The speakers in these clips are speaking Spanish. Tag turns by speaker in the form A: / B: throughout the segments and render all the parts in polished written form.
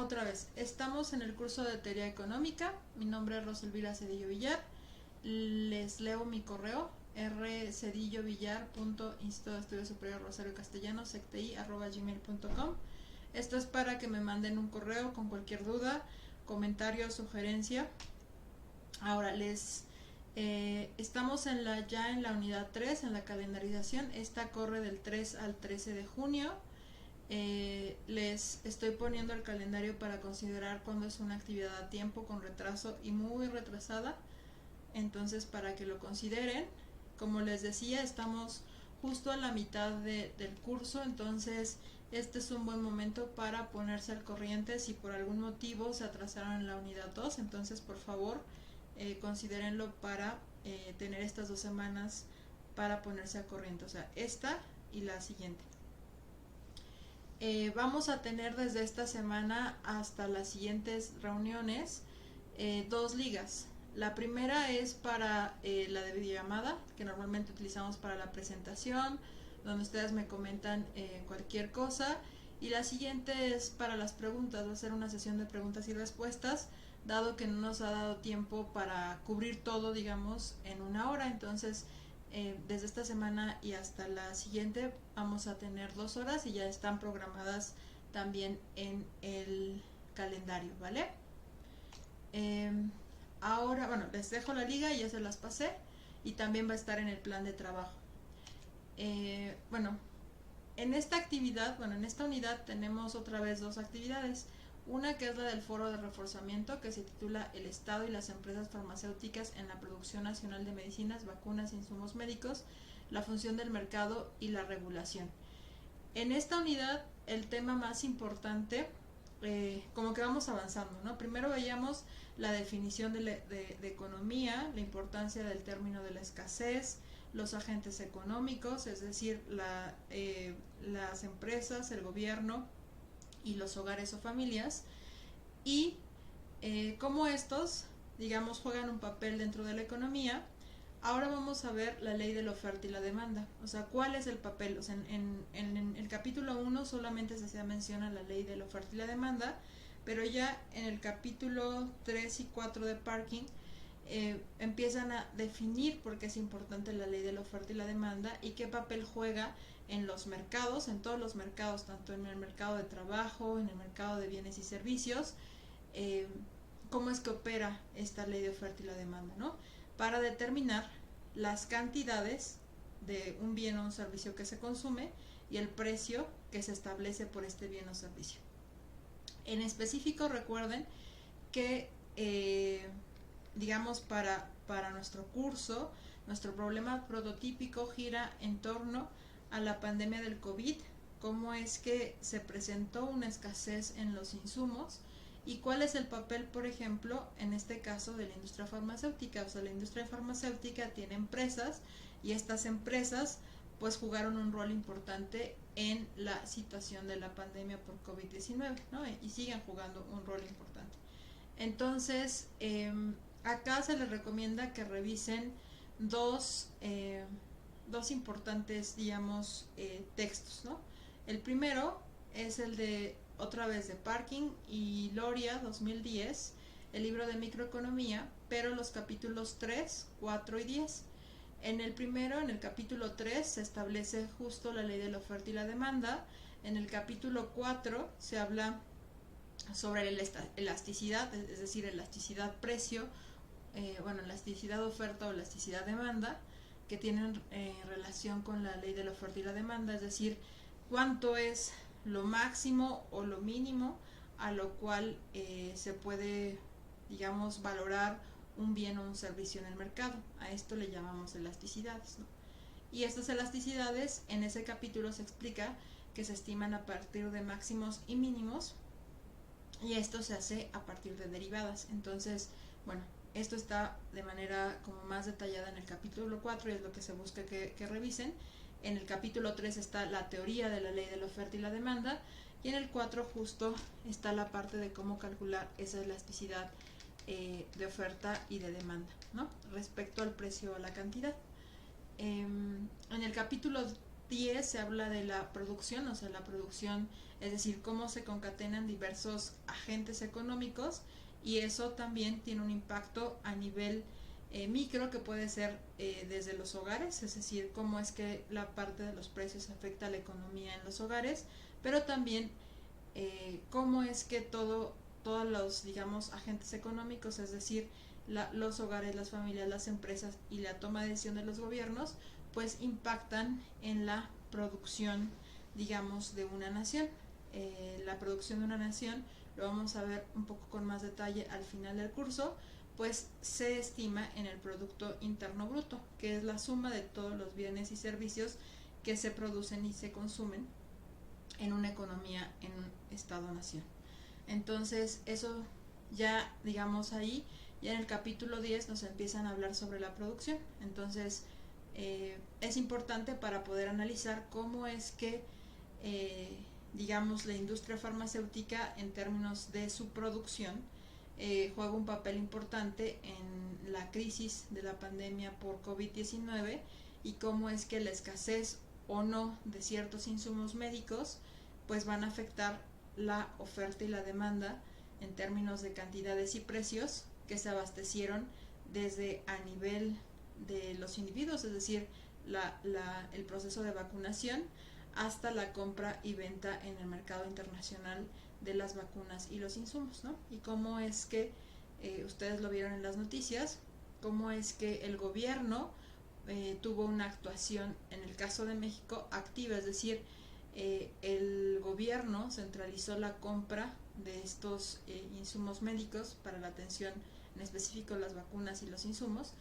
A: Otra vez, estamos en el curso de teoría económica. Mi nombre es Roselvira Cedillo Villar. Les leo mi correo rcedillovillar.instituto de estudios superior Rosario Castellanos secti@gmail.com. Esto es para que me manden un correo con cualquier duda, comentario, sugerencia. Ahora estamos ya en la unidad 3, en la calendarización. Esta corre del 3 al 13 de junio. Les estoy poniendo el calendario para considerar cuándo es una actividad a tiempo, con retraso y muy retrasada. Entonces, para que lo consideren. Como les decía, estamos justo a la mitad del curso, entonces este es un buen momento para ponerse al corriente si por algún motivo se atrasaron en la unidad 2. Entonces, por favor, considérenlo para tener estas 2 semanas para ponerse al corriente, o sea, esta y la siguiente. Vamos a tener desde esta semana hasta las siguientes reuniones 2 ligas. La primera es para la de videollamada, que normalmente utilizamos para la presentación, donde ustedes me comentan cualquier cosa. Y la siguiente es para las preguntas. Va a ser una sesión de preguntas y respuestas, dado que no nos ha dado tiempo para cubrir todo, digamos, en 1 hora. Entonces, desde esta semana y hasta la siguiente vamos a tener 2 horas y ya están programadas también en el calendario, ¿vale? Ahora, bueno, les dejo la liga y ya se las pasé, y también va a estar en el plan de trabajo. Bueno, en esta actividad, en esta unidad tenemos otra vez 2 actividades. Una que es la del foro de reforzamiento, que se titula El Estado y las empresas farmacéuticas en la producción nacional de medicinas, vacunas e insumos médicos, la función del mercado y la regulación. En esta unidad, el tema más importante, como que vamos avanzando, ¿no? Primero veíamos la definición de economía, la importancia del término de la escasez, los agentes económicos, es decir, las empresas, el gobierno y los hogares o familias, y cómo estos, digamos, juegan un papel dentro de la economía. Ahora vamos a ver la ley de la oferta y la demanda, o sea, cuál es el papel. O sea, en el capítulo 1 solamente se menciona la ley de la oferta y la demanda, pero ya en el capítulo 3 y 4 de parking empiezan a definir por qué es importante la ley de la oferta y la demanda y qué papel juega en los mercados, en todos los mercados, tanto en el mercado de trabajo, en el mercado de bienes y servicios, cómo es que opera esta ley de oferta y la demanda, ¿no? Para determinar las cantidades de un bien o un servicio que se consume y el precio que se establece por este bien o servicio. En específico, recuerden que digamos, para nuestro curso, nuestro problema prototípico gira en torno a la pandemia del COVID, cómo es que se presentó una escasez en los insumos y cuál es el papel, por ejemplo, en este caso de la industria farmacéutica. O sea, la industria farmacéutica tiene empresas y estas empresas pues jugaron un rol importante en la situación de la pandemia por COVID-19, ¿no? Y siguen jugando un rol importante. Entonces, acá se les recomienda que revisen dos importantes, digamos, textos, ¿no? El primero es el de, otra vez, de Parking y Loria 2010, el libro de microeconomía, pero los capítulos 3, 4 y 10. En el primero, en el capítulo 3, se establece justo la ley de la oferta y la demanda. En el capítulo 4 se habla sobre la elasticidad, es decir, elasticidad-precio, elasticidad oferta o elasticidad demanda, que tienen relación con la ley de la oferta y la demanda, es decir, cuánto es lo máximo o lo mínimo a lo cual se puede, digamos, valorar un bien o un servicio en el mercado. A esto le llamamos elasticidades, ¿no? Y estas elasticidades, en ese capítulo se explica que se estiman a partir de máximos y mínimos, y esto se hace a partir de derivadas. Entonces, bueno, esto está de manera como más detallada en el capítulo 4 y es lo que se busca que revisen. En el capítulo 3 está la teoría de la ley de la oferta y la demanda, y en el 4 justo está la parte de cómo calcular esa elasticidad de oferta y de demanda, ¿no? Respecto al precio o a la cantidad. En el capítulo 10 se habla de la producción, o sea, la producción, es decir, cómo se concatenan diversos agentes económicos, y eso también tiene un impacto a nivel micro, que puede ser desde los hogares, es decir, cómo es que la parte de los precios afecta a la economía en los hogares, pero también cómo es que todos los, digamos, agentes económicos, es decir, los hogares, las familias, las empresas y la toma de decisión de los gobiernos, pues impactan en la producción, digamos, de una nación. La producción de una nación, lo vamos a ver un poco con más detalle al final del curso, pues se estima en el Producto Interno Bruto, que es la suma de todos los bienes y servicios que se producen y se consumen en una economía, en un Estado-nación. Entonces, eso ya, digamos, ahí, ya en el capítulo 10 nos empiezan a hablar sobre la producción. Entonces, es importante para poder analizar cómo es que, digamos, la industria farmacéutica, en términos de su producción, juega un papel importante en la crisis de la pandemia por COVID-19, y cómo es que la escasez o no de ciertos insumos médicos pues van a afectar la oferta y la demanda en términos de cantidades y precios que se abastecieron desde a nivel de los individuos, es decir, el proceso de vacunación, hasta la compra y venta en el mercado internacional de las vacunas y los insumos, ¿no? Y cómo es que, ustedes lo vieron en las noticias, cómo es que el gobierno tuvo una actuación, en el caso de México, activa, es decir, el gobierno centralizó la compra de estos insumos médicos para la atención, en específico las vacunas y los insumos,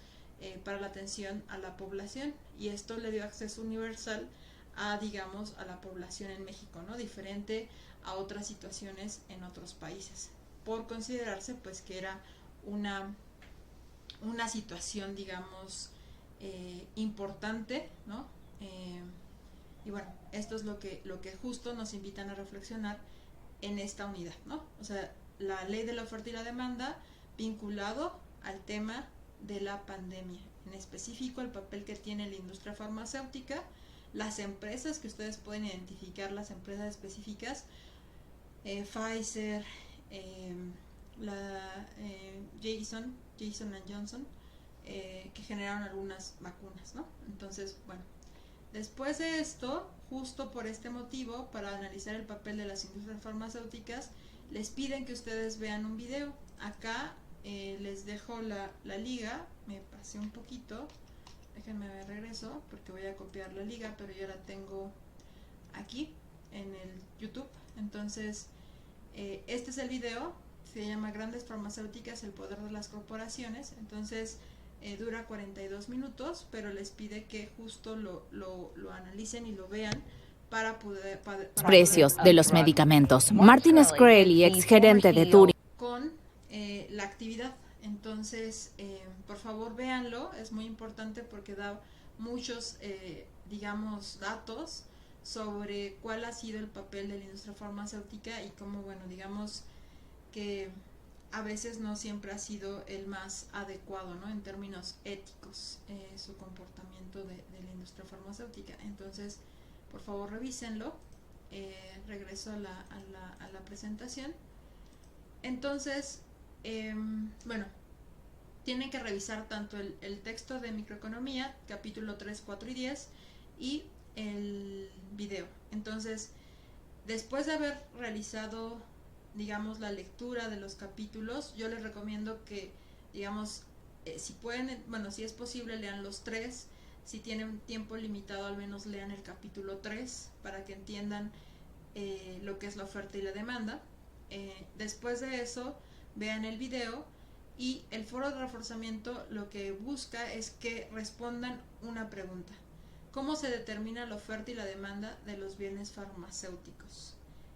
A: para la atención a la población, y esto le dio acceso universal a, digamos, a la población en México, ¿no? Diferente a otras situaciones en otros países, por considerarse pues que era una situación, digamos, importante, ¿no? Y bueno, esto es lo que justo nos invitan a reflexionar en esta unidad, ¿no? O sea, la ley de la oferta y la demanda vinculado al tema de la pandemia, en específico el papel que tiene la industria farmacéutica, las empresas que ustedes pueden identificar, las empresas específicas, Pfizer, Johnson Johnson, que generaron algunas vacunas, ¿no? Entonces, bueno, después de esto, justo por este motivo, para analizar el papel de las industrias farmacéuticas, les piden que ustedes vean un video. Acá les dejo la liga, me pasé un poquito, déjenme ver, regreso, porque voy a copiar la liga, pero yo la tengo aquí en el YouTube. Entonces, este es el video, se llama Grandes Farmacéuticas, el poder de las corporaciones. Entonces, dura 42 minutos, pero les pide que justo lo analicen y lo vean para poder
B: precios de los medicamentos. Martin Shkreli, ex gerente de Turing,
A: con la actividad. Entonces, por favor, véanlo, es muy importante porque da muchos, digamos, datos sobre cuál ha sido el papel de la industria farmacéutica y cómo, bueno, digamos que a veces no siempre ha sido el más adecuado, ¿no? En términos éticos, su comportamiento de la industria farmacéutica. Entonces, por favor, revísenlo. Regreso a la presentación. Entonces, bueno, tienen que revisar tanto el texto de microeconomía, capítulo 3, 4 y 10, y el video. Entonces, después de haber realizado, digamos, la lectura de los capítulos, yo les recomiendo que, digamos, si pueden, bueno, si es posible, lean los 3. Si tienen tiempo limitado, al menos lean el capítulo 3 para que entiendan lo que es la oferta y la demanda. Después de eso, vean el video, y el foro de reforzamiento lo que busca es que respondan una pregunta: ¿cómo se determina la oferta y la demanda de los bienes farmacéuticos?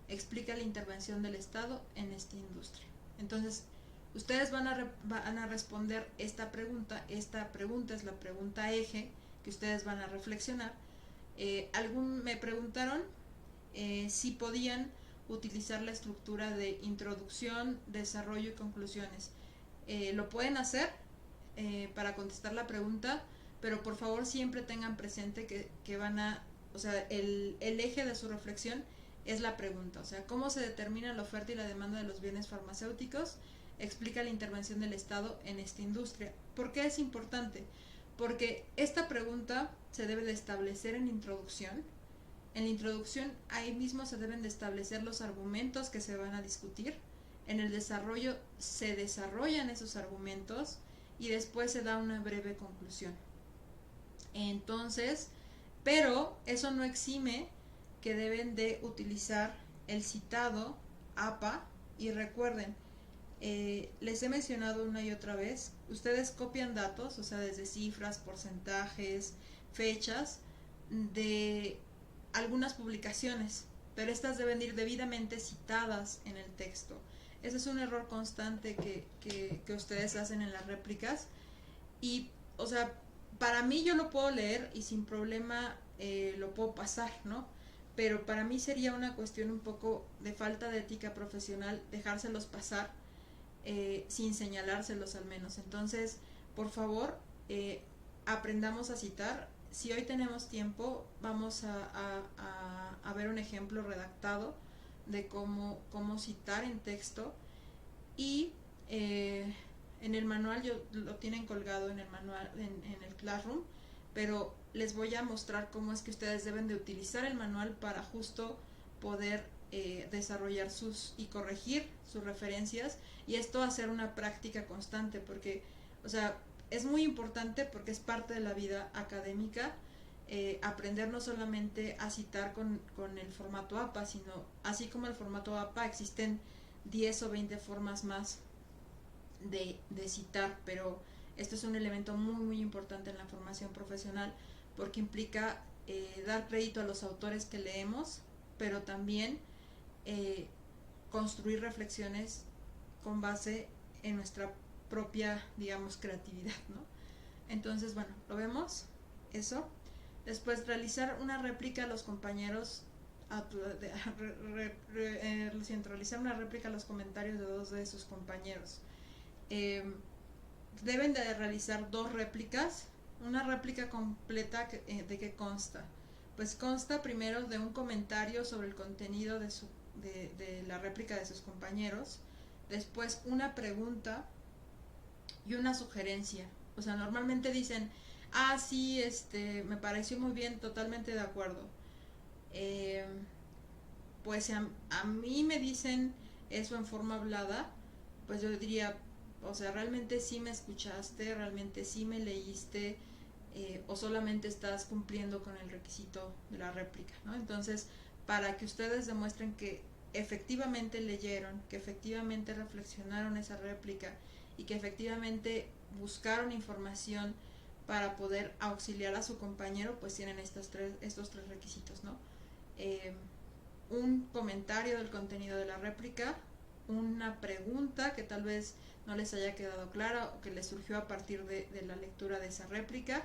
A: Explica la intervención del Estado en esta industria. Entonces, ustedes van a responder esta pregunta. Esta pregunta es la pregunta eje que ustedes van a reflexionar. Me preguntaron si podían utilizar la estructura de introducción, desarrollo y conclusiones. Lo pueden hacer para contestar la pregunta, pero por favor siempre tengan presente que van a o sea, el eje de su reflexión es la pregunta, o sea, ¿cómo se determina la oferta y la demanda de los bienes farmacéuticos? Explica la intervención del Estado en esta industria. ¿Por qué es importante? Porque esta pregunta se debe de establecer en introducción. En la introducción ahí mismo se deben de establecer los argumentos que se van a discutir. En el desarrollo se desarrollan esos argumentos y después se da una breve conclusión. Entonces, pero eso no exime que deben de utilizar el citado APA. Y recuerden, les he mencionado una y otra vez, ustedes copian datos, o sea, desde cifras, porcentajes, fechas de algunas publicaciones, pero estas deben ir debidamente citadas en el texto. Ese es un error constante que ustedes hacen en las réplicas. Y, o sea, para mí yo lo puedo leer y sin problema lo puedo pasar, ¿no? Pero para mí sería una cuestión un poco de falta de ética profesional dejárselos pasar sin señalárselos al menos. Entonces, por favor, aprendamos a citar. Si hoy tenemos tiempo, vamos a ver un ejemplo redactado de cómo citar en texto. Y en el manual, lo tienen colgado en el manual, en el Classroom, pero les voy a mostrar cómo es que ustedes deben de utilizar el manual para justo poder desarrollar y corregir sus referencias, y esto hacer una práctica constante, porque, o sea, es muy importante porque es parte de la vida académica, aprender no solamente a citar con el formato APA, sino así como el formato APA existen 10 o 20 formas más de citar, pero esto es un elemento muy muy importante en la formación profesional porque implica dar crédito a los autores que leemos, pero también construir reflexiones con base en nuestra propia, digamos, creatividad, ¿no? Entonces, bueno, lo vemos, eso. Después, realizar una réplica a los compañeros, realizar una réplica a los comentarios de 2 de sus compañeros. Deben de realizar 2 réplicas. Una réplica completa de qué consta. Pues consta primero de un comentario sobre el contenido de la réplica de sus compañeros, después una pregunta y una sugerencia. O sea, normalmente dicen, sí, me pareció muy bien, totalmente de acuerdo. Pues a mí me dicen eso en forma hablada, pues yo diría, o sea, realmente sí me escuchaste, realmente sí me leíste, o solamente estás cumpliendo con el requisito de la réplica, ¿no? Entonces, para que ustedes demuestren que efectivamente leyeron, que efectivamente reflexionaron esa réplica y que efectivamente buscaron información para poder auxiliar a su compañero, pues tienen estos tres requisitos, ¿no? Un comentario del contenido de la réplica, una pregunta que tal vez no les haya quedado clara o que les surgió a partir de la lectura de esa réplica,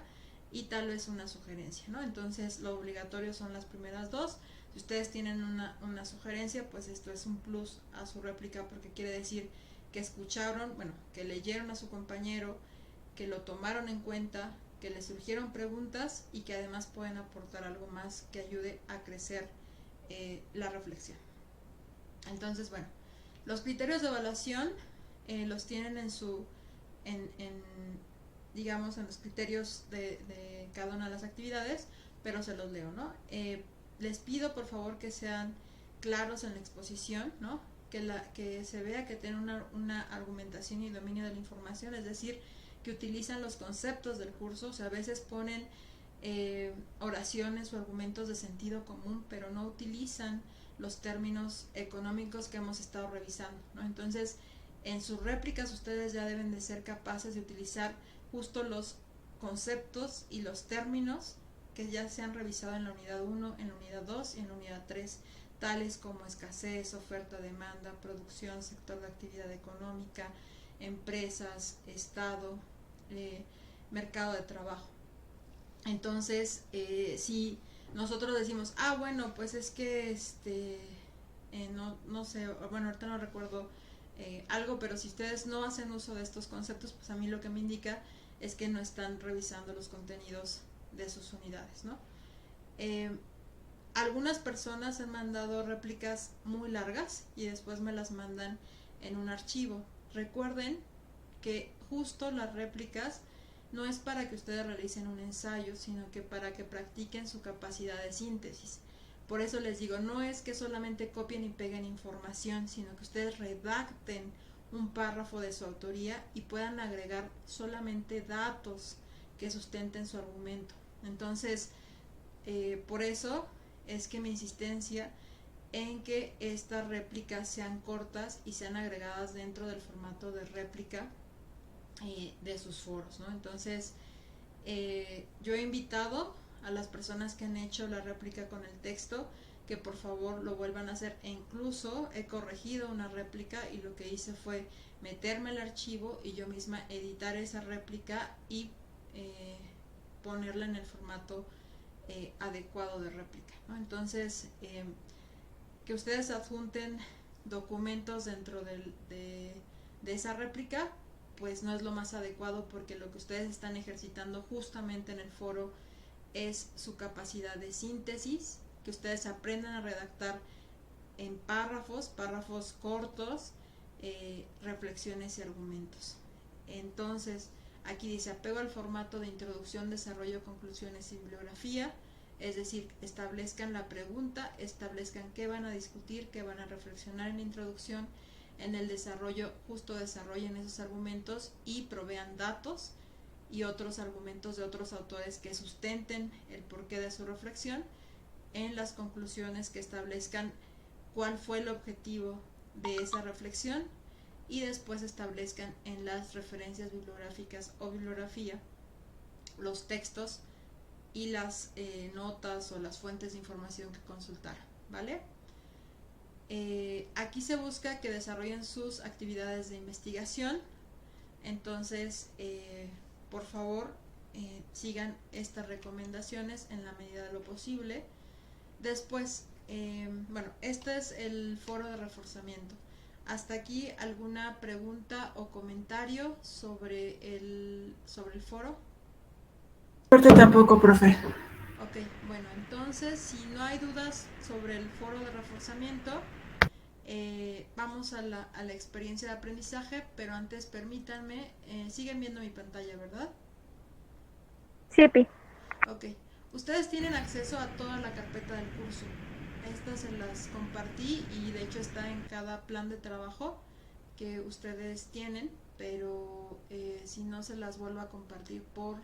A: y tal vez una sugerencia, ¿no? Entonces lo obligatorio son las primeras 2. Si ustedes tienen una sugerencia, pues esto es un plus a su réplica porque quiere decir que escucharon, bueno, que leyeron a su compañero, que lo tomaron en cuenta, que les surgieron preguntas y que además pueden aportar algo más que ayude a crecer la reflexión. Entonces, bueno, los criterios de evaluación los tienen digamos, en los criterios de cada una de las actividades, pero se los leo, ¿no? Les pido por favor que sean claros en la exposición, ¿no? Que se vea que tienen una argumentación y dominio de la información, es decir, que utilizan los conceptos del curso. O sea, a veces ponen oraciones o argumentos de sentido común, pero no utilizan los términos económicos que hemos estado revisando, ¿no? Entonces, en sus réplicas ustedes ya deben de ser capaces de utilizar justo los conceptos y los términos que ya se han revisado en la unidad 1, en la unidad 2 y en la unidad 3, tales como escasez, oferta, demanda, producción, sector de actividad económica, empresas, Estado, mercado de trabajo. Entonces, si nosotros decimos, bueno, pues es que no sé, bueno, ahorita no recuerdo algo, pero si ustedes no hacen uso de estos conceptos, pues a mí lo que me indica es que no están revisando los contenidos de sus unidades, ¿no? Algunas personas han mandado réplicas muy largas y después me las mandan en un archivo. Recuerden que justo las réplicas no es para que ustedes realicen un ensayo, sino que para que practiquen su capacidad de síntesis. Por eso les digo, no es que solamente copien y peguen información, sino que ustedes redacten un párrafo de su autoría y puedan agregar solamente datos que sustenten su argumento. Entonces, por eso es que mi insistencia en que estas réplicas sean cortas y sean agregadas dentro del formato de réplica de sus foros, ¿no? Entonces, yo he invitado a las personas que han hecho la réplica con el texto que por favor lo vuelvan a hacer, e incluso he corregido una réplica y lo que hice fue meterme el archivo y yo misma editar esa réplica y ponerla en el formato adecuado de réplica, ¿no? Entonces, que ustedes adjunten documentos dentro de esa réplica, pues no es lo más adecuado, porque lo que ustedes están ejercitando justamente en el foro es su capacidad de síntesis, que ustedes aprendan a redactar en párrafos cortos, reflexiones y argumentos. Entonces, aquí dice apego al formato de introducción, desarrollo, conclusiones y bibliografía, es decir, establezcan la pregunta, establezcan qué van a discutir, qué van a reflexionar en la introducción, en el desarrollo, justo desarrollen esos argumentos y provean datos y otros argumentos de otros autores que sustenten el porqué de su reflexión. En las conclusiones, que establezcan cuál fue el objetivo de esa reflexión y después establezcan en las referencias bibliográficas o bibliografía los textos y las notas o las fuentes de información que consultar, ¿vale? Aquí se busca que desarrollen sus actividades de investigación. Entonces, por favor, sigan estas recomendaciones en la medida de lo posible. Después, bueno, este es el foro de reforzamiento. Hasta aquí, ¿alguna pregunta o comentario sobre el foro?
C: Suerte tampoco, profe.
A: Ok, bueno, entonces si no hay dudas sobre el foro de reforzamiento, vamos a la experiencia de aprendizaje, pero antes permítanme, siguen viendo mi pantalla, ¿verdad?
D: Sí, Pi.
A: Ok, ustedes tienen acceso a toda la carpeta del curso. Estas se las compartí y de hecho está en cada plan de trabajo que ustedes tienen, pero si no, se las vuelvo a compartir por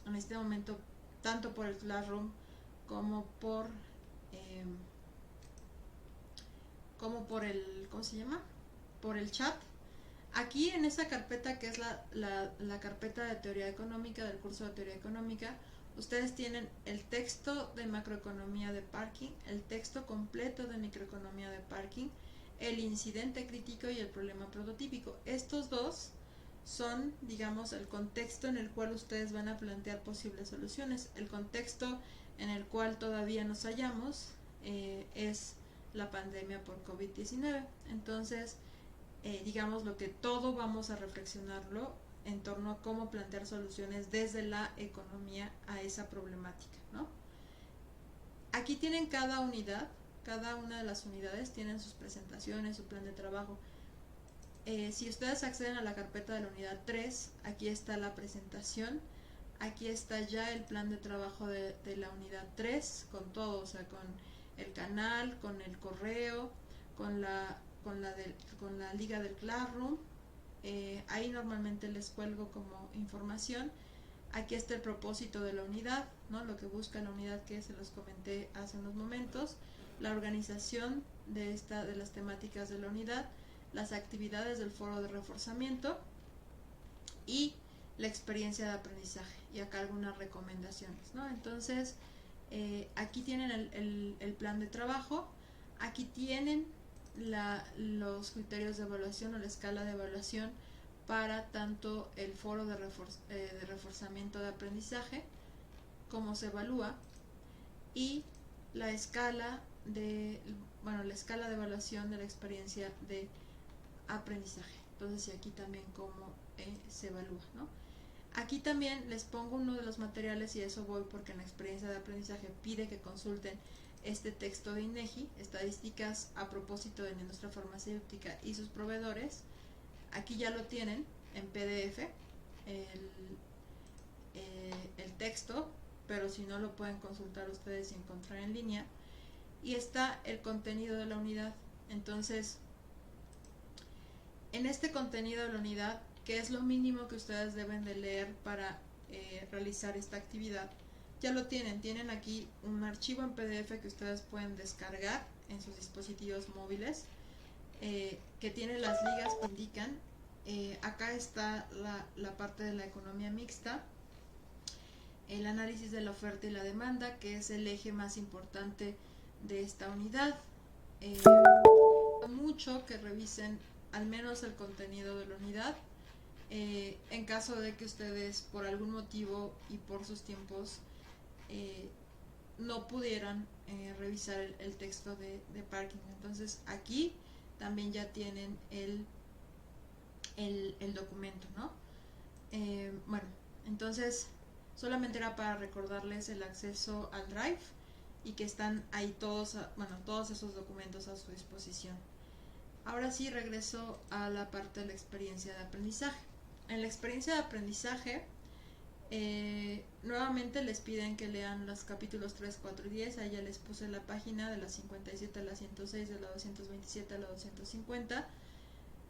A: en este momento, tanto por el Classroom como por el, ¿cómo se llama? Por el chat. Aquí en esa carpeta, que es la carpeta de teoría económica, del curso de teoría económica, ustedes tienen el texto de macroeconomía de Parkin, el texto completo de microeconomía de Parkin, el incidente crítico y el problema prototípico. Estos dos son, digamos, el contexto en el cual ustedes van a plantear posibles soluciones. El contexto en el cual todavía nos hallamos es la pandemia por COVID-19. Entonces, digamos, lo que todo vamos a reflexionarlo en torno a cómo plantear soluciones desde la economía a esa problemática, ¿no? Aquí tienen cada unidad, cada una de las unidades tienen sus presentaciones, su plan de trabajo. Si ustedes acceden a la carpeta de la unidad 3, aquí está la presentación, aquí está ya el plan de trabajo de la unidad 3, con todo, o sea, con el canal, con el correo, con la liga del Classroom. Ahí normalmente les cuelgo como información. Aquí está el propósito de la unidad, ¿no? Lo que busca la unidad, que se los comenté hace unos momentos, la organización de las temáticas de la unidad, las actividades del foro de reforzamiento y la experiencia de aprendizaje, y acá algunas recomendaciones, ¿no? Entonces, aquí tienen el plan de trabajo, aquí tienen los criterios de evaluación o la escala de evaluación para tanto el foro de reforzamiento de aprendizaje, cómo se evalúa, y la escala de evaluación de la experiencia de aprendizaje. Entonces, y aquí también cómo se evalúa, ¿no? Aquí también les pongo uno de los materiales y eso voy porque en la experiencia de aprendizaje pide que consulten este texto de INEGI, estadísticas a propósito de la industria farmacéutica y sus proveedores. Aquí ya lo tienen en PDF, el texto, pero si no lo pueden consultar ustedes y encontrar en línea. Y está el contenido de la unidad. Entonces, en este contenido de la unidad, que es lo mínimo que ustedes deben de leer para realizar esta actividad, ya lo tienen aquí un archivo en PDF que ustedes pueden descargar en sus dispositivos móviles, que tiene las ligas que indican. Acá está la parte de la economía mixta, el análisis de la oferta y la demanda, que es el eje más importante de esta unidad. Mucho que revisen al menos el contenido de la unidad. En caso de que ustedes por algún motivo y por sus tiempos no pudieran revisar el texto de Parking. Entonces aquí también ya tienen el documento, ¿no? Bueno, entonces solamente era para recordarles el acceso al Drive y que están ahí todos esos documentos a su disposición. Ahora sí regreso a la parte de la experiencia de aprendizaje. En la experiencia de aprendizaje, nuevamente les piden que lean los capítulos 3, 4 y 10. Ahí ya les puse la página de la 57 a la 106, de la 227 a la 250.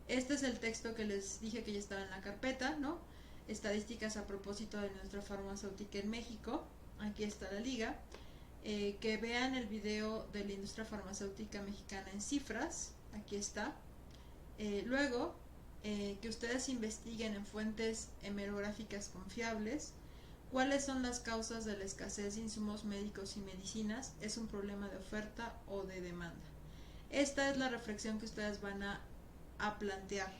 A: Este es el texto que les dije que ya estaba en la carpeta, ¿no? Estadísticas a propósito de nuestra farmacéutica en México. Aquí está la liga. Que vean el video de la industria farmacéutica mexicana en cifras. Aquí está. Luego, que ustedes investiguen en fuentes hemerográficas confiables cuáles son las causas de la escasez de insumos médicos y medicinas. ¿Es un problema de oferta o de demanda? Esta es la reflexión que ustedes van a plantear.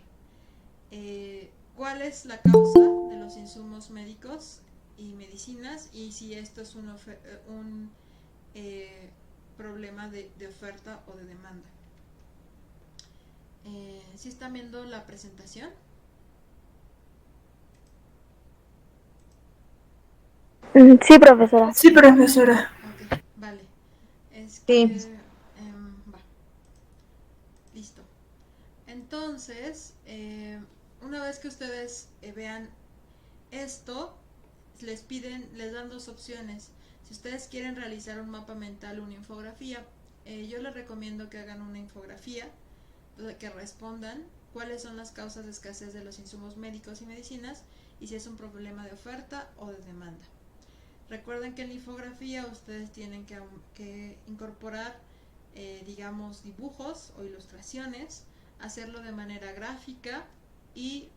A: ¿Cuál es la causa de los insumos médicos y medicinas? Y si esto es un problema de oferta o de demanda. ¿Sí están viendo la presentación?
D: Sí, profesora.
C: Sí, profesora.
A: Ok, vale. Es que...
E: Sí.
A: Va. Listo. Entonces, una vez que ustedes vean esto, les dan dos opciones. Si ustedes quieren realizar un mapa mental o una infografía, yo les recomiendo que hagan una infografía, que respondan cuáles son las causas de escasez de los insumos médicos y medicinas y si es un problema de oferta o de demanda. Recuerden que en la infografía ustedes tienen que incorporar, digamos, dibujos o ilustraciones, hacerlo de manera gráfica y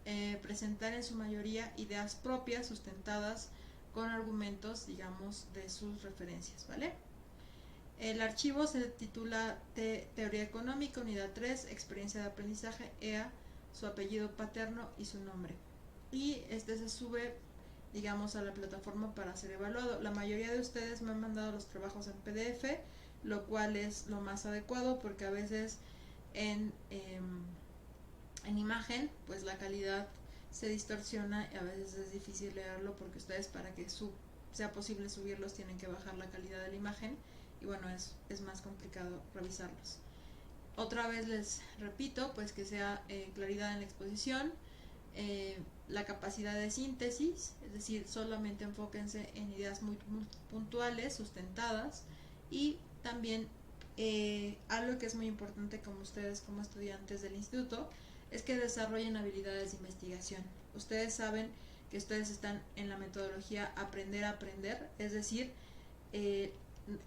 A: presentar en su mayoría ideas propias sustentadas con argumentos, digamos, de sus referencias, ¿vale? El archivo se titula Teoría Económica, Unidad 3, Experiencia de Aprendizaje, EA, su apellido paterno y su nombre. Y este se sube, digamos, a la plataforma para ser evaluado. La mayoría de ustedes me han mandado los trabajos en PDF, lo cual es lo más adecuado porque a veces en imagen, pues la calidad se distorsiona y a veces es difícil leerlo porque ustedes, para que sea posible subirlos, tienen que bajar la calidad de la imagen y bueno, es más complicado revisarlos. Otra vez les repito, pues que sea claridad en la exposición, la capacidad de síntesis, es decir, solamente enfóquense en ideas muy puntuales, sustentadas, y también algo que es muy importante como ustedes como estudiantes del instituto es que desarrollen habilidades de investigación. Ustedes saben que ustedes están en la metodología aprender a aprender, es decir,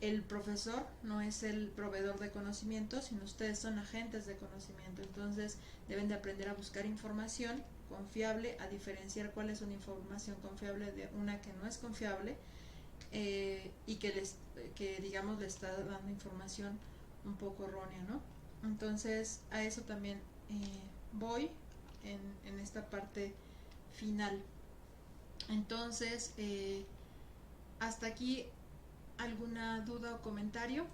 A: el profesor no es el proveedor de conocimiento, sino ustedes son agentes de conocimiento. Entonces deben de aprender a buscar información confiable, a diferenciar cuál es una información confiable de una que no es confiable, y que digamos le está dando información un poco errónea, ¿no? Entonces a eso también voy en esta parte final. Entonces hasta aquí, ¿alguna duda o comentario?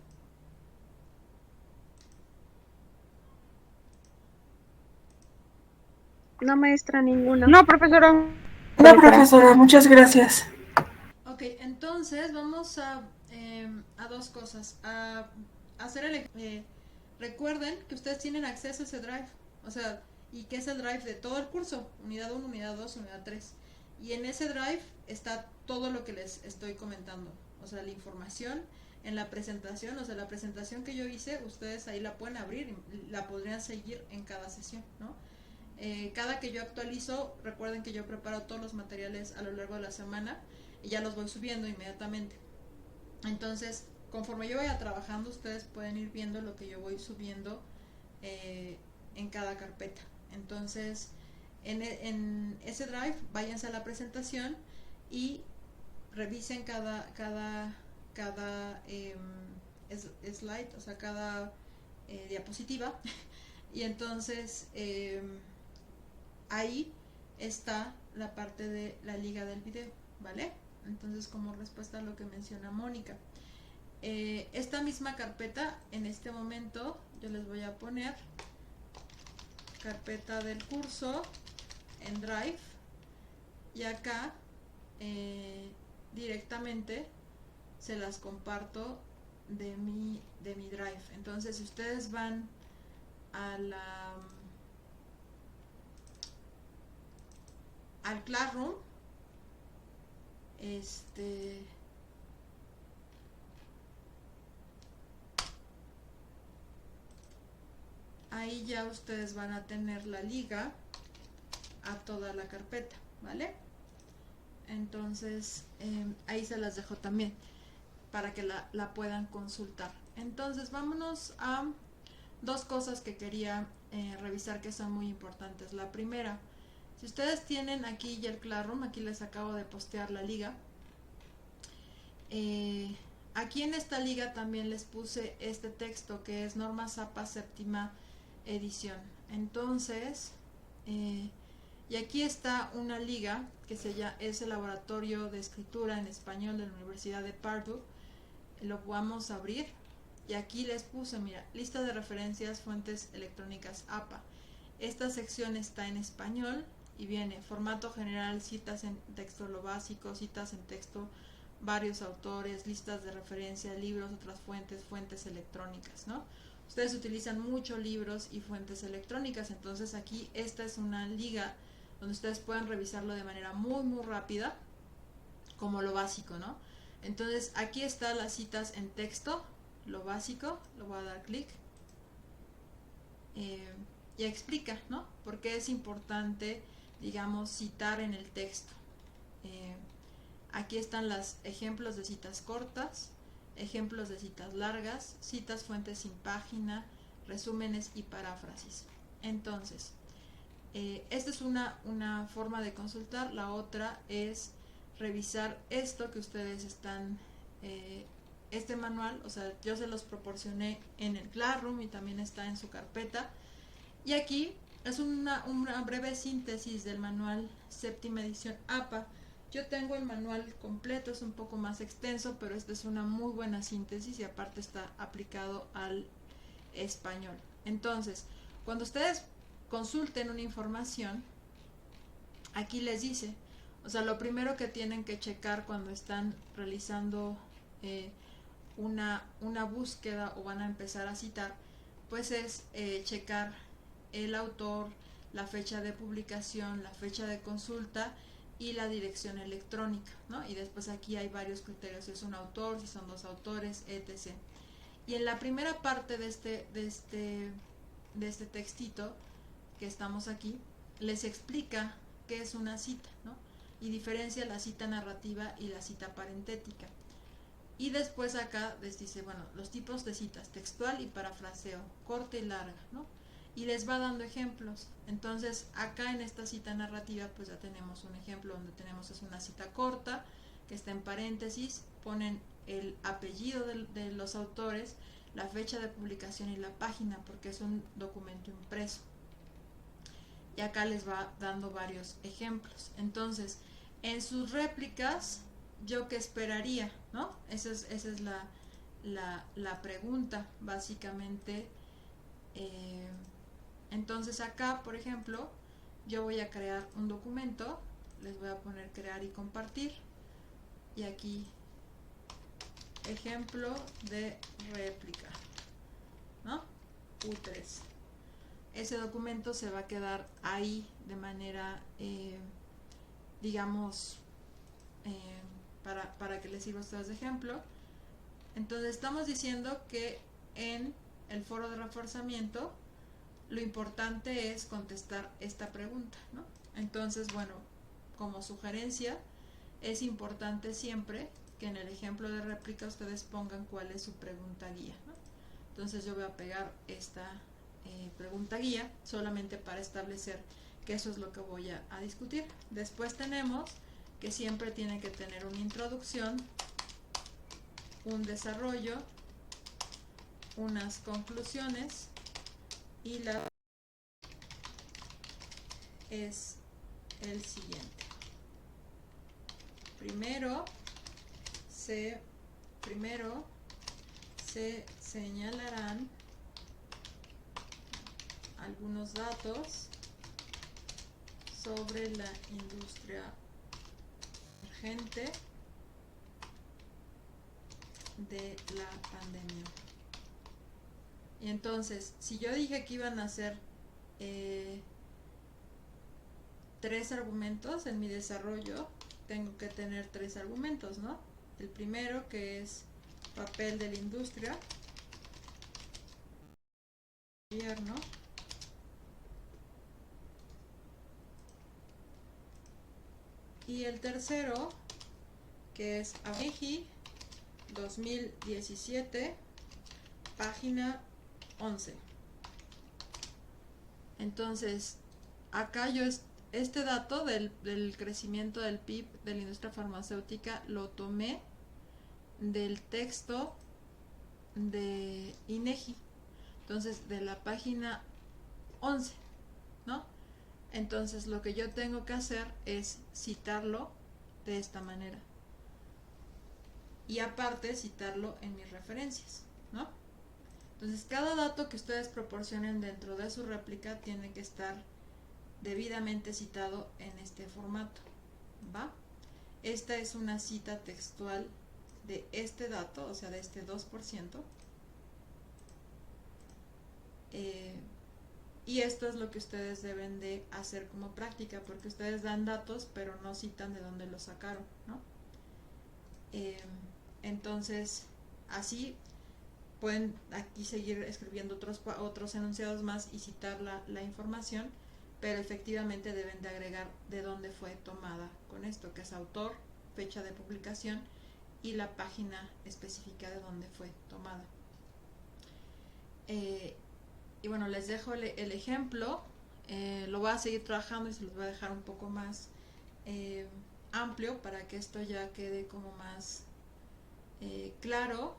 D: No, maestra, ninguna.
E: No, profesora.
C: No, profesora, muchas gracias.
A: Ok, entonces vamos a dos cosas. A hacer recuerden que ustedes tienen acceso a ese drive, o sea, y que es el drive de todo el curso, unidad 1, unidad 2, unidad 3. Y en ese drive está todo lo que les estoy comentando, o sea, la información en la presentación, o sea, la presentación que yo hice, ustedes ahí la pueden abrir y la podrían seguir en cada sesión, ¿no? Cada que yo actualizo, recuerden que yo preparo todos los materiales a lo largo de la semana y ya los voy subiendo inmediatamente. Entonces, conforme yo vaya trabajando, ustedes pueden ir viendo lo que yo voy subiendo en cada carpeta. Entonces, en ese drive, váyanse a la presentación y revisen cada slide, o sea, cada diapositiva. Y entonces ahí está la parte de la liga del video, ¿vale? Entonces, como respuesta a lo que menciona Mónica, esta misma carpeta, en este momento yo les voy a poner carpeta del curso en Drive, y acá directamente se las comparto de mi Drive. Entonces, si ustedes van a al Classroom, ahí ya ustedes van a tener la liga a toda la carpeta, ¿vale? Entonces ahí se las dejo también para que la puedan consultar. Entonces vámonos a dos cosas que quería revisar que son muy importantes. La primera, si ustedes tienen aquí ya el Classroom, aquí les acabo de postear la liga. Aquí en esta liga también les puse este texto que es Normas APA séptima edición. Entonces, y aquí está una liga que es el laboratorio de escritura en español de la Universidad de Purdue. Lo vamos a abrir y aquí les puse, mira, lista de referencias, fuentes electrónicas APA. Esta sección está en español y viene formato general, citas en texto lo básico, citas en texto, varios autores, listas de referencia, libros, otras fuentes electrónicas, ¿no? Ustedes utilizan mucho libros y fuentes electrónicas, entonces aquí esta es una liga donde ustedes pueden revisarlo de manera muy rápida, como lo básico, ¿no? Entonces aquí están las citas en texto, lo básico, lo voy a dar clic y explica, ¿no? Por qué es importante, digamos, citar en el texto. Aquí están los ejemplos de citas cortas, ejemplos de citas largas, citas fuentes sin página, resúmenes y paráfrasis. Entonces, esta es una forma de consultar. La otra es revisar esto que ustedes están, este manual, o sea, yo se los proporcioné en el Classroom y también está en su carpeta. Y aquí es una breve síntesis del manual séptima edición APA. Yo tengo el manual completo, es un poco más extenso, pero esta es una muy buena síntesis y aparte está aplicado al español. Entonces, cuando ustedes consulten una información, aquí les dice, o sea, lo primero que tienen que checar cuando están realizando una búsqueda o van a empezar a citar, pues es checar el autor, la fecha de publicación, la fecha de consulta y la dirección electrónica, ¿no? Y después aquí hay varios criterios, si es un autor, si son dos autores, etc. Y en la primera parte de este textito que estamos aquí, les explica qué es una cita, ¿no? Y diferencia la cita narrativa y la cita parentética. Y después acá les dice, bueno, los tipos de citas, textual y parafraseo, corta y larga, ¿no? Y les va dando ejemplos. Entonces acá en esta cita narrativa pues ya tenemos un ejemplo donde tenemos es una cita corta que está en paréntesis, ponen el apellido de los autores, la fecha de publicación y la página porque es un documento impreso. Y acá les va dando varios ejemplos. Entonces, en sus réplicas, ¿yo qué esperaría? ¿No? Esa es la pregunta, básicamente. Entonces acá, por ejemplo, yo voy a crear un documento, les voy a poner crear y compartir, y aquí ejemplo de réplica, ¿no? U3. Ese documento se va a quedar ahí de manera, digamos, para que les sirva a ustedes de ejemplo. Entonces estamos diciendo que en el foro de reforzamiento lo importante es contestar esta pregunta, ¿no? Entonces, bueno, como sugerencia, es importante siempre que en el ejemplo de réplica ustedes pongan cuál es su pregunta guía, ¿no? Entonces yo voy a pegar esta pregunta guía solamente para establecer que eso es lo que voy a discutir. Después tenemos que siempre tiene que tener una introducción, un desarrollo, unas conclusiones, y la es el siguiente. Primero se señalarán algunos datos sobre la industria emergente de la pandemia. Y entonces, si yo dije que iban a ser 3 argumentos en mi desarrollo, tengo que tener 3 argumentos, ¿no? El primero, que es papel de la industria, gobierno, y el tercero, que es ABIGI 2017, página 11. Entonces, acá yo este dato del crecimiento del PIB de la industria farmacéutica lo tomé del texto de INEGI, entonces de la página 11, ¿no? Entonces lo que yo tengo que hacer es citarlo de esta manera, y aparte citarlo en mis referencias, ¿no? Entonces cada dato que ustedes proporcionen dentro de su réplica tiene que estar debidamente citado en este formato, ¿va? Esta es una cita textual de este dato, o sea, de este 2%. Y esto es lo que ustedes deben de hacer como práctica, porque ustedes dan datos, pero no citan de dónde los sacaron, ¿no? Entonces, así pueden aquí seguir escribiendo otros enunciados más y citar la información, pero efectivamente deben de agregar de dónde fue tomada con esto, que es autor, fecha de publicación y la página específica de dónde fue tomada. Y bueno, les dejo el ejemplo, lo voy a seguir trabajando y se los voy a dejar un poco más amplio para que esto ya quede como más claro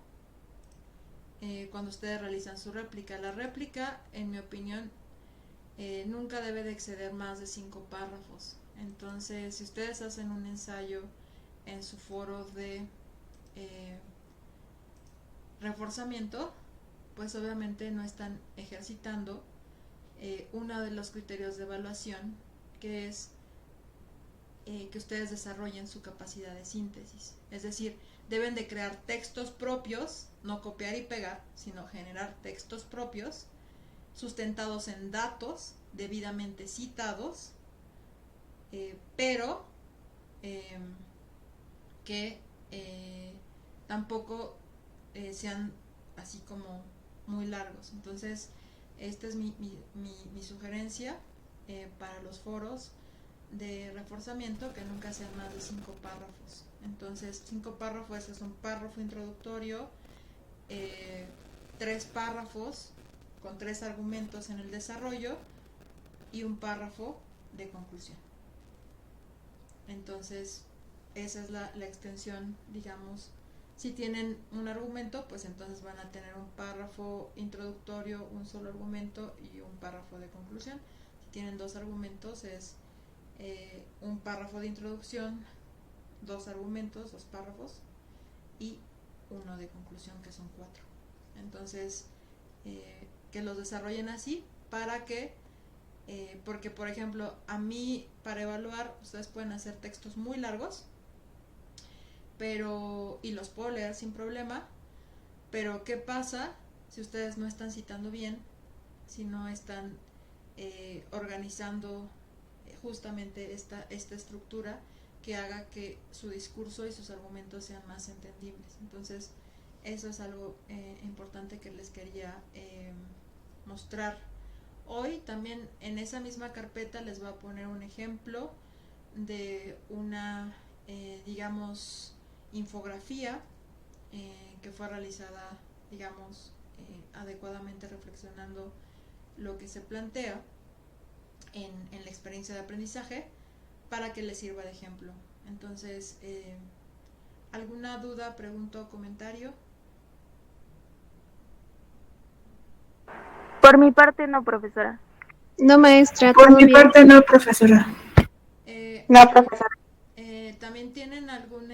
A: cuando ustedes realizan su réplica. La réplica, en mi opinión, nunca debe de exceder más de 5 párrafos. Entonces, si ustedes hacen un ensayo en su foro de reforzamiento, pues obviamente no están ejercitando uno de los criterios de evaluación, que es que ustedes desarrollen su capacidad de síntesis. Es decir, deben de crear textos propios, no copiar y pegar, sino generar textos propios, sustentados en datos debidamente citados, pero que tampoco sean así como muy largos. Entonces, esta es mi sugerencia para los foros de reforzamiento, que nunca sean más de 5 párrafos. Entonces, 5 párrafos es un párrafo introductorio, 3 párrafos con 3 argumentos en el desarrollo y un párrafo de conclusión. Entonces, esa es la extensión, digamos. Si tienen un argumento, pues entonces van a tener un párrafo introductorio, un solo argumento y un párrafo de conclusión. Si tienen 2 argumentos, es un párrafo de introducción, 2 argumentos, 2 párrafos y uno de conclusión, que son 4. Entonces, que los desarrollen así para que Porque, por ejemplo, a mí para evaluar ustedes pueden hacer textos muy largos, y los puedo leer sin problema, pero ¿qué pasa si ustedes no están citando bien, si no están organizando justamente esta estructura que haga que su discurso y sus argumentos sean más entendibles? Entonces, eso es algo importante que les quería mostrar. Hoy también en esa misma carpeta les voy a poner un ejemplo de una, digamos, infografía que fue realizada, digamos, adecuadamente reflexionando lo que se plantea en la experiencia de aprendizaje para que les sirva de ejemplo. Entonces, ¿alguna duda, pregunta o comentario?
D: Por mi parte no, profesora.
E: No, maestra,
C: Por
E: todo
C: mi
E: bien.
C: parte no, profesora.
D: No, profesora.
A: ¿También tienen algún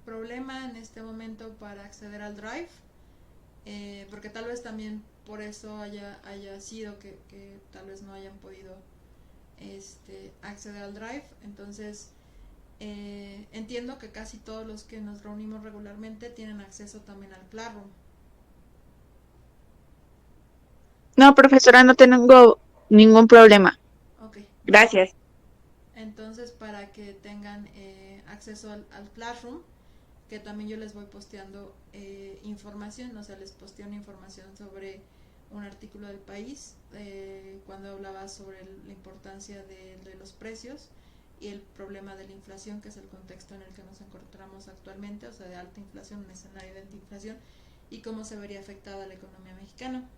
A: problema en este momento para acceder al Drive? Porque tal vez también por eso haya sido que tal vez no hayan podido acceder al Drive. Entonces, entiendo que casi todos los que nos reunimos regularmente tienen acceso también al Classroom.
E: No, profesora, no tengo ningún problema.
A: Ok.
E: Gracias.
A: Entonces, para que tengan acceso al Classroom, que también yo les voy posteando información, o sea, les posteo una información sobre un artículo del País, cuando hablaba sobre la importancia de los precios y el problema de la inflación, que es el contexto en el que nos encontramos actualmente, o sea, de alta inflación, un escenario de alta inflación, y cómo se vería afectada la economía mexicana.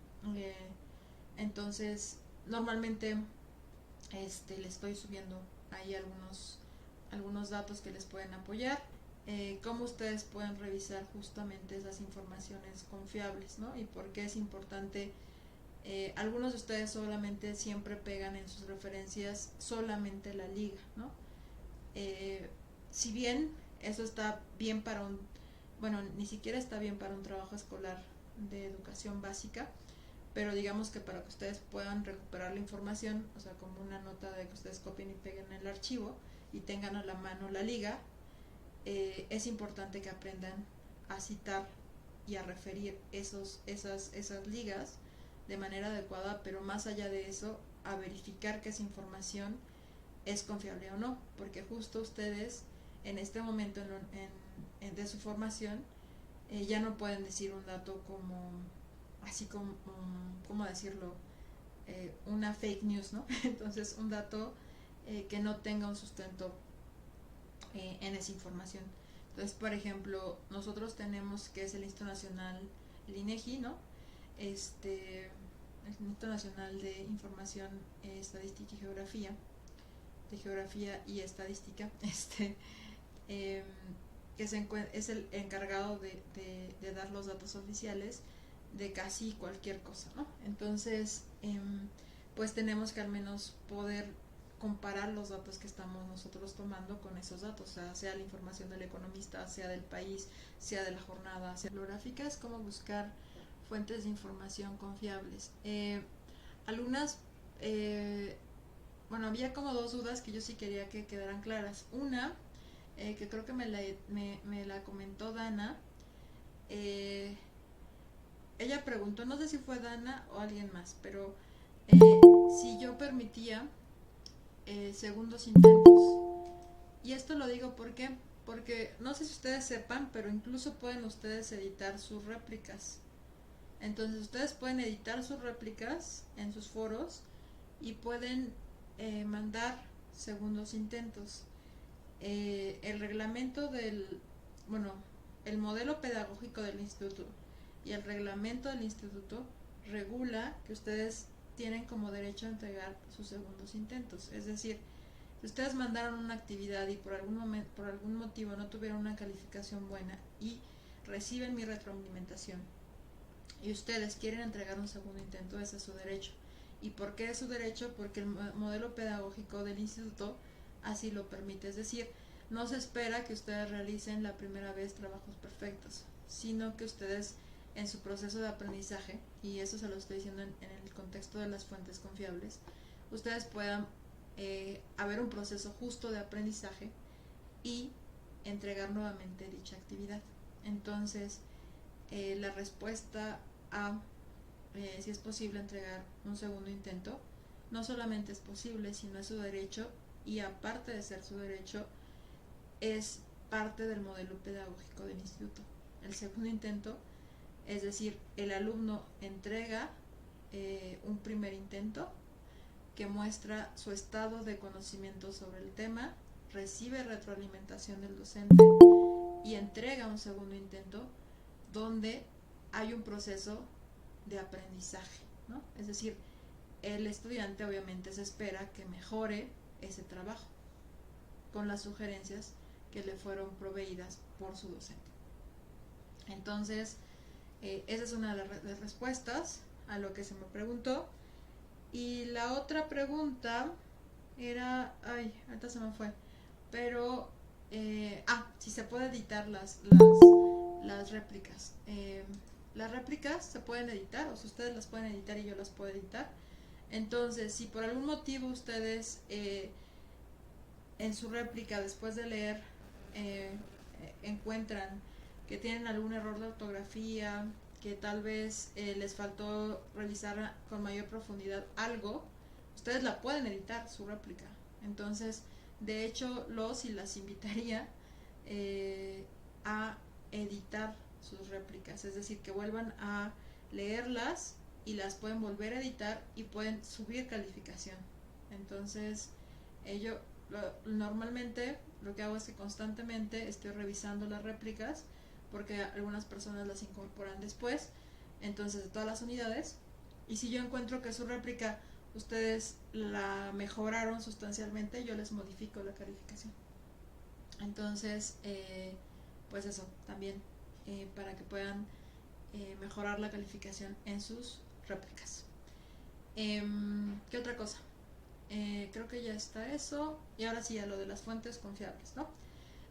A: Entonces, normalmente le estoy subiendo ahí algunos datos que les pueden apoyar, cómo ustedes pueden revisar justamente esas informaciones confiables, ¿no? Y por qué es importante. Algunos de ustedes solamente siempre pegan en sus referencias solamente la liga, ¿no? Si bien eso está bien ni siquiera está bien para un trabajo escolar de educación básica, pero digamos que para que ustedes puedan recuperar la información, o sea, como una nota de que ustedes copien y peguen el archivo y tengan a la mano la liga, es importante que aprendan a citar y a referir esas ligas de manera adecuada, pero más allá de eso, a verificar que esa información es confiable o no, porque justo ustedes en este momento de su formación ya no pueden decir un dato ¿cómo decirlo? Una fake news, ¿no? Entonces, un dato que no tenga un sustento en esa información. Entonces, por ejemplo, nosotros tenemos que es el Instituto Nacional, el INEGI, ¿no? El Instituto Nacional de Información, Estadística y Geografía, de Geografía y Estadística, que es el encargado de dar los datos oficiales de casi cualquier cosa, ¿no? Entonces, pues tenemos que al menos poder comparar los datos que estamos nosotros tomando con esos datos, o sea la información del economista, sea del País, sea de la jornada, sea bibliográfica, es como buscar fuentes de información confiables. Algunas, había como dos dudas que yo sí quería que quedaran claras. Una, que creo que me la comentó Dana, ella preguntó, no sé si fue Dana o alguien más, pero si yo permitía segundos intentos. Y esto lo digo porque no sé si ustedes sepan, pero incluso pueden ustedes editar sus réplicas. Entonces ustedes pueden editar sus réplicas en sus foros y pueden mandar segundos intentos. El reglamento el modelo pedagógico del instituto y el reglamento del instituto regula que ustedes tienen como derecho a entregar sus segundos intentos. Es decir, si ustedes mandaron una actividad y por algún motivo no tuvieron una calificación buena y reciben mi retroalimentación y ustedes quieren entregar un segundo intento, ese es su derecho. ¿Y por qué es su derecho? Porque el modelo pedagógico del instituto así lo permite. Es decir, no se espera que ustedes realicen la primera vez trabajos perfectos, sino que ustedes en su proceso de aprendizaje, y eso se lo estoy diciendo en el contexto de las fuentes confiables, ustedes puedan haber un proceso justo de aprendizaje y entregar nuevamente dicha actividad. Entonces, la respuesta a si es posible entregar un segundo intento, no solamente es posible, sino es su derecho, y aparte de ser su derecho, es parte del modelo pedagógico del instituto. El segundo intento, es decir, el alumno entrega un primer intento que muestra su estado de conocimiento sobre el tema, recibe retroalimentación del docente y entrega un segundo intento donde hay un proceso de aprendizaje, ¿no? Es decir, el estudiante obviamente se espera que mejore ese trabajo con las sugerencias que le fueron proveídas por su docente. Entonces, esa es una de las respuestas a lo que se me preguntó. Y la otra pregunta era, ahorita se me fue, pero si se puede editar las réplicas. Las réplicas se pueden editar, o si ustedes las pueden editar y yo las puedo editar. Entonces, si por algún motivo ustedes en su réplica, después de leer, encuentran que tienen algún error de ortografía, que tal vez les faltó revisar con mayor profundidad algo, ustedes la pueden editar, su réplica. Entonces, de hecho, los y las invitaría a editar sus réplicas, es decir, que vuelvan a leerlas y las pueden volver a editar y pueden subir calificación. Entonces, normalmente lo que hago es que constantemente estoy revisando las réplicas, porque algunas personas las incorporan después, entonces de todas las unidades, y si yo encuentro que su réplica ustedes la mejoraron sustancialmente, yo les modifico la calificación. Entonces, pues eso, también para que puedan mejorar la calificación en sus réplicas. ¿Qué otra cosa? Creo que ya está eso, y ahora sí a lo de las fuentes confiables, ¿no?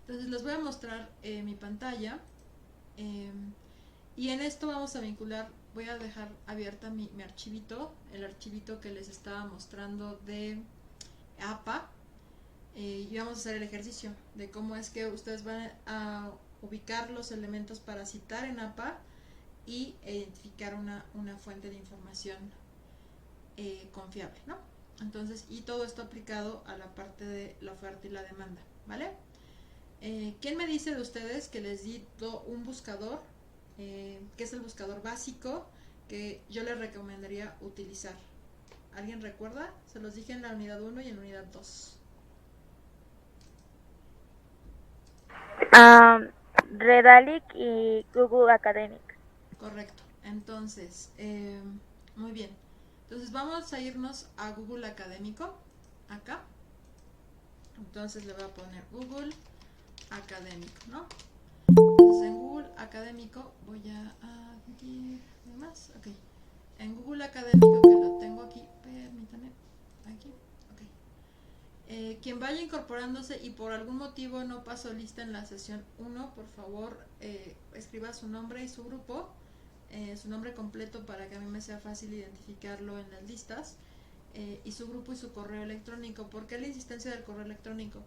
A: Entonces les voy a mostrar mi pantalla, y en esto vamos a vincular, voy a dejar abierta mi archivito, el archivito que les estaba mostrando de APA, y vamos a hacer el ejercicio de cómo es que ustedes van a ubicar los elementos para citar en APA y identificar una fuente de información confiable, ¿no? Entonces, y todo esto aplicado a la parte de la oferta y la demanda, ¿vale? ¿Quién me dice de ustedes que les di un buscador, que es el buscador básico que yo les recomendaría utilizar? ¿Alguien recuerda? Se los dije en la unidad 1 y en la unidad 2.
D: Redalic y Google Academic.
A: Correcto. Entonces, muy bien. Entonces vamos a irnos a Google Académico, acá. Entonces le voy a poner Google Académico, ¿no? Entonces en Google Académico voy a añadir más, ok. En Google Académico, que lo tengo aquí, permítame, aquí, ok. Quien vaya incorporándose y por algún motivo no pasó lista en la sesión 1, por favor escriba su nombre y su grupo, su nombre completo para que a mí me sea fácil identificarlo en las listas, y su grupo y su correo electrónico. ¿Por qué la insistencia del correo electrónico?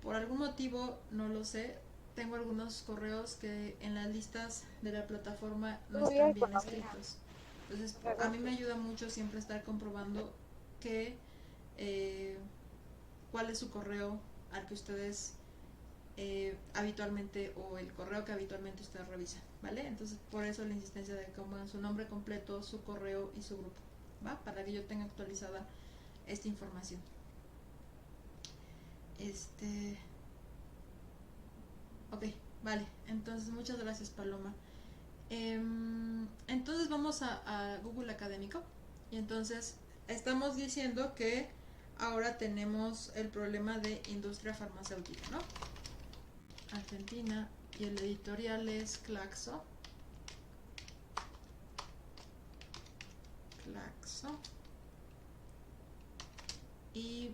A: Por algún motivo, no lo sé, tengo algunos correos que en las listas de la plataforma no están bien escritos. Entonces, a mí me ayuda mucho siempre estar comprobando que cuál es su correo al que ustedes habitualmente, o el correo que habitualmente ustedes revisan, ¿vale? Entonces, por eso la insistencia de que pongan su nombre completo, su correo y su grupo, ¿va? Para que yo tenga actualizada esta información. Ok, vale. Entonces, muchas gracias, Paloma. Entonces vamos a Google Académico, y entonces estamos diciendo que ahora tenemos el problema de industria farmacéutica, ¿no? Argentina, y el editorial es Claxo. Y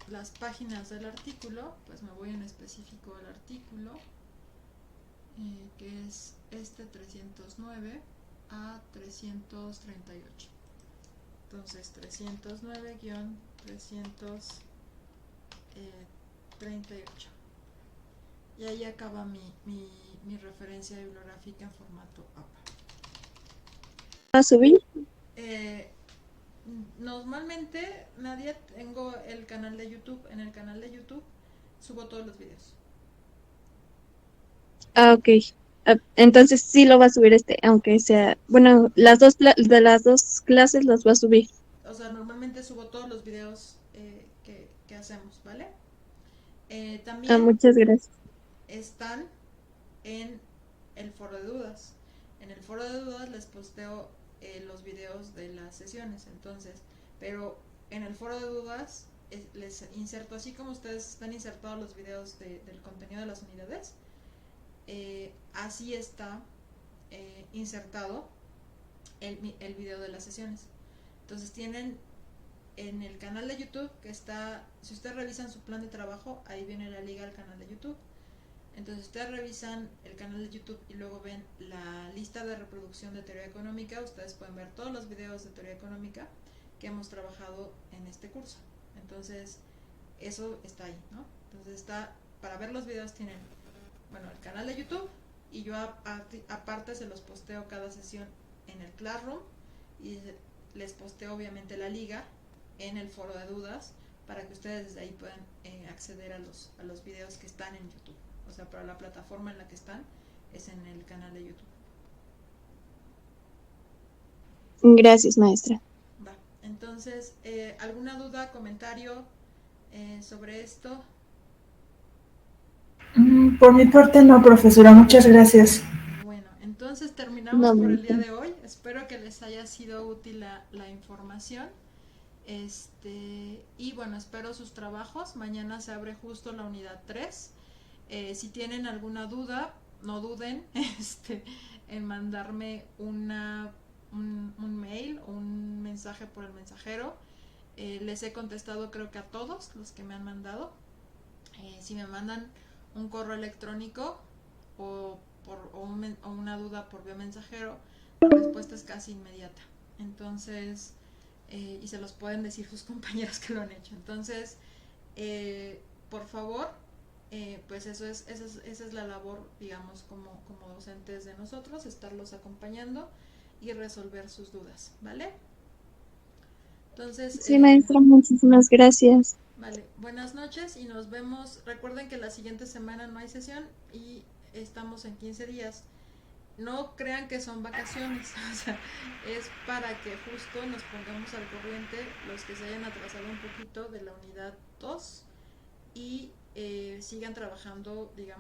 A: las páginas del artículo, pues me voy en específico al artículo, que es este 309. a 338. Entonces 309-338. Y ahí acaba mi referencia bibliográfica en formato APA.
E: ¿Va a subir?
A: Normalmente, Nadia, tengo el canal de YouTube. En el canal de YouTube subo todos los videos.
E: Ah, ok. Ah, entonces sí lo va a subir aunque sea, bueno, de las dos clases las va a subir.
A: O sea, normalmente subo todos los videos que hacemos, ¿vale?
E: Ah,
A: También
E: muchas gracias.
A: están en el foro de dudas. En el foro de dudas les posteo los videos de las sesiones. Entonces, pero en el foro de dudas les inserto, así como ustedes están insertados los videos del contenido de las unidades, así está insertado el video de las sesiones. Entonces tienen en el canal de YouTube, que está, si ustedes revisan su plan de trabajo, ahí viene la liga al canal de YouTube. Entonces ustedes revisan el canal de YouTube y luego ven la lista de reproducción de teoría económica. Ustedes pueden ver todos los videos de teoría económica que hemos trabajado en este curso. Entonces eso está ahí, ¿no? Entonces está, para ver los videos tienen, bueno, el canal de YouTube, y yo aparte se los posteo cada sesión en el Classroom, y les posteo obviamente la liga en el foro de dudas para que ustedes desde ahí puedan acceder a los videos que están en YouTube. O sea, para la plataforma en la que están es en el canal de YouTube.
E: Gracias, maestra.
A: Va. Entonces, ¿alguna duda, comentario sobre esto?
C: Por mi parte no, profesora, muchas gracias.
A: Bueno, entonces terminamos
E: No,
A: por el día
E: maestra.
A: de hoy. Espero que les haya sido útil la información. Y bueno, espero sus trabajos. Mañana se abre justo la unidad 3. Si tienen alguna duda, no duden en mandarme un mail o un mensaje por el mensajero. Les he contestado creo que a todos los que me han mandado. Si me mandan un correo electrónico o una duda por vía mensajero, la respuesta es casi inmediata. Entonces, y se los pueden decir sus compañeras que lo han hecho. Entonces, por favor, pues esa es la labor, digamos, como docentes de nosotros, estarlos acompañando y resolver sus dudas, ¿vale? Entonces,
E: Sí, maestra, muchísimas gracias.
A: vale, buenas noches y nos vemos. Recuerden que la siguiente semana no hay sesión y estamos en 15 días. No crean que son vacaciones, o sea, es para que justo nos pongamos al corriente los que se hayan atrasado un poquito de la unidad 2 y sigan trabajando, digamos,